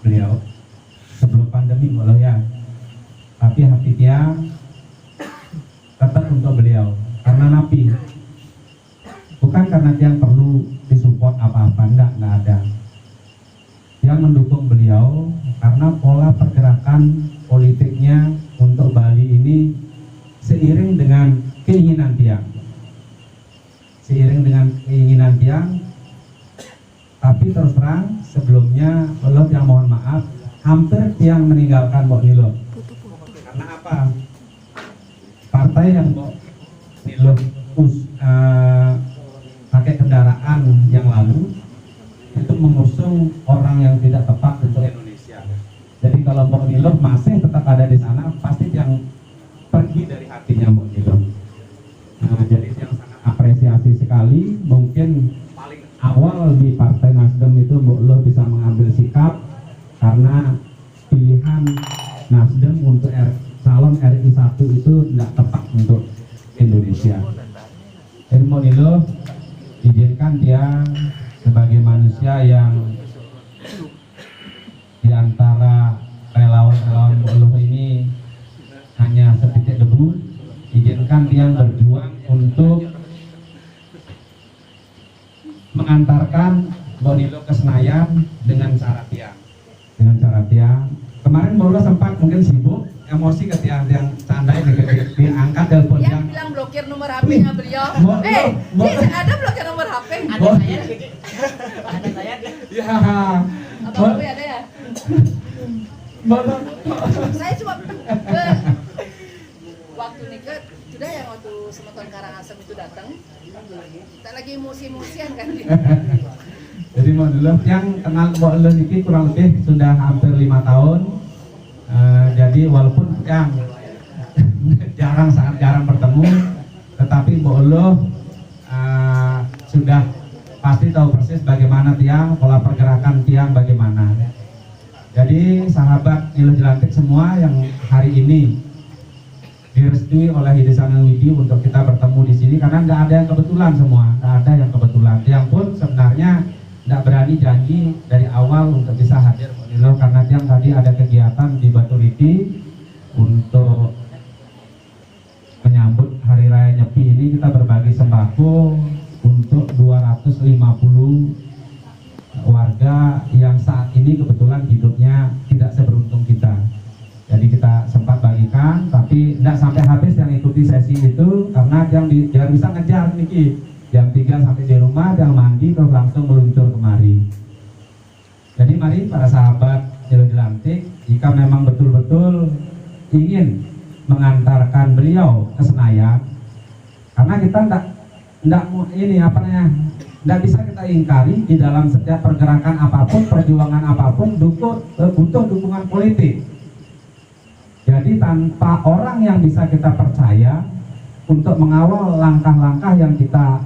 beliau sebelum pandemi kalau ya, tapi hati dia tetap untuk beliau karena napi, bukan karena dia perlu disupport apa-apa, enggak ada. Dia mendukung beliau karena pola pergerakan politiknya untuk Bali ini seiring dengan keinginan dia, tapi terus terang sebelumnya Mbok yang mohon maaf hampir yang meninggalkan Mbok Nilo. Karena apa? Partai yang Mbok Nilo pakai kendaraan yang lalu itu mengusung orang yang tidak tepat untuk Indonesia. Jadi kalau Mbok Nilo masih tetap ada di sana, pasti yang pergi dari hatinya Mbok Nilo. Jadi yang sangat apresiasi sekali. Mungkin paling awal di Partai Nasdem itu Mbok Nilo bisa mengambil sikap karena pilihan Nasdem untuk calon RI 1 itu tidak tepat untuk Indonesia. Dan Mbok Nilo izinkan dia sebagai manusia yang diantara relawan-relawan Mbok Nilo ini hanya setitik debu, izinkan dia berjuang untuk mengantarkan Mbok Nilo ke Senayan dengan cara tiang. Kemarin Mbok Nilo sempat mungkin sibuk, emosi ketika yang candai diangkat telepon yang bilang blokir nomor HP-nya beliau. Ada blokir nomor HP? Ada saya. Ya. Abang gue ada ya? Saya cuma waktu nikah sudah yang waktu Semeton Karangasem itu datang, kita lagi emosi-emosian kan dia. Jadi Mbok Nilo yang kenal Mbok Nilo ini kurang lebih sudah hampir 5 tahun. Jadi walaupun yang sangat jarang bertemu, tetapi Mbok Nilo sudah pasti tahu persis bagaimana tiang, pola pergerakan tiang bagaimana. Jadi sahabat Nilo Jelantik semua yang hari ini direstui oleh Hidesana Widi untuk kita bertemu di sini, karena nggak ada yang kebetulan semua, nggak ada yang kebetulan. Tiang pun sebenarnya nggak berani janji dari awal untuk bisa hadir Mbok Nilo, karena tiang tadi ada kegiatan di Batu Riti untuk menyambut Hari Raya Nyepi ini. Kita berbagi sembako untuk 250 warga yang saat ini kebetulan hidupnya tidak seberuntung kita. Jadi kita sempat bagikan, tapi tidak sampai habis yang ikuti sesi itu karena yang bisa ngejar niki jam 3 sampai di rumah, yang mandi terus langsung meluncur kemari. Jadi mari para sahabat Nilo Jelantik, jika memang betul-betul ingin mengantarkan beliau ke Senayan, karena kita tidak bisa kita ingkari di dalam setiap pergerakan apapun, perjuangan apapun butuh dukungan politik. Jadi tanpa orang yang bisa kita percaya untuk mengawal langkah-langkah yang kita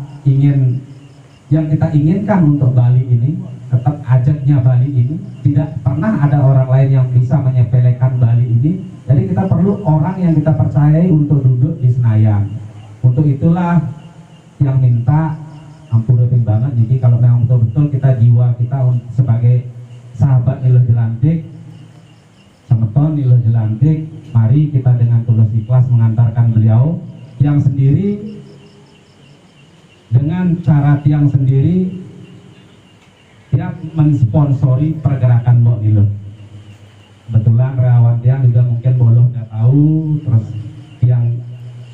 inginkan untuk Bali ini, tetap ajaknya Bali ini, tidak pernah ada orang lain yang bisa menyepelekan Bali ini. Jadi kita perlu orang yang kita percayai untuk duduk di Senayan. Untuk itulah yang minta ampun banget. Jadi kalau memang betul-betul kita jiwa kita sebagai sahabat Nilo Jelantik, Semeton Nilo Jelantik, mari kita dengan tulus ikhlas mengantarkan beliau yang sendiri dengan cara tiang sendiri, dia mensponsori pergerakan Mbok Nilo. Kebetulan relawan tiang juga mungkin Boloh udah tahu, terus yang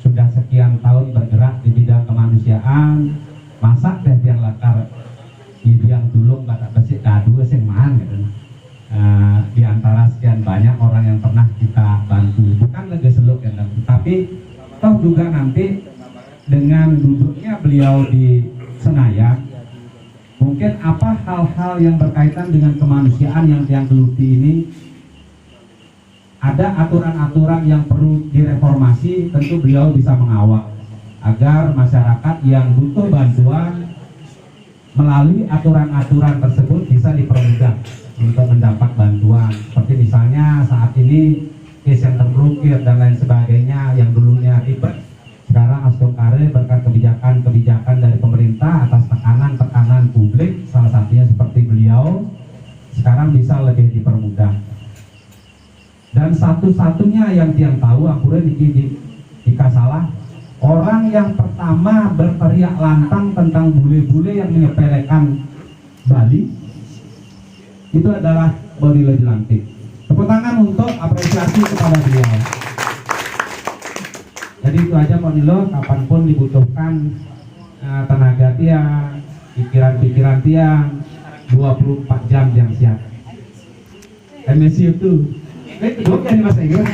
sudah sekian tahun bergerak di bidang kemanusiaan, masak deh tiang lakar di biang dulung batak besi kadu sing man gitu. Di antara sekian banyak orang yang pernah kita bantu, bukan lagi seluk ya, tapi toh juga nanti dengan duduknya beliau di Senayan, mungkin apa hal-hal yang berkaitan dengan kemanusiaan yang tiang geluti ini, ada aturan-aturan yang perlu direformasi, tentu beliau bisa mengawal agar masyarakat yang butuh bantuan melalui aturan-aturan tersebut bisa dipermudah untuk mendapat bantuan. Seperti misalnya saat ini case yang terblokir dan lain sebagainya yang dulunya ribet, sekarang Astungkare berkat kebijakan-kebijakan dari pemerintah atas tekanan publik, salah satunya seperti beliau, sekarang bisa lebih dipermudah. Dan satu-satunya yang tiang tahu akhirnya jika salah, orang yang pertama berteriak lantang tentang bule-bule yang menyepelekan Bali itu adalah Bodilo Jelantik. Tepuk tangan untuk apresiasi kepada beliau. Jadi itu aja Bodilo, kapanpun dibutuhkan tenaga tiang, pikiran-pikiran tiang, 24 jam yang siap. MSU itu, kedua kan bahasa Inggris.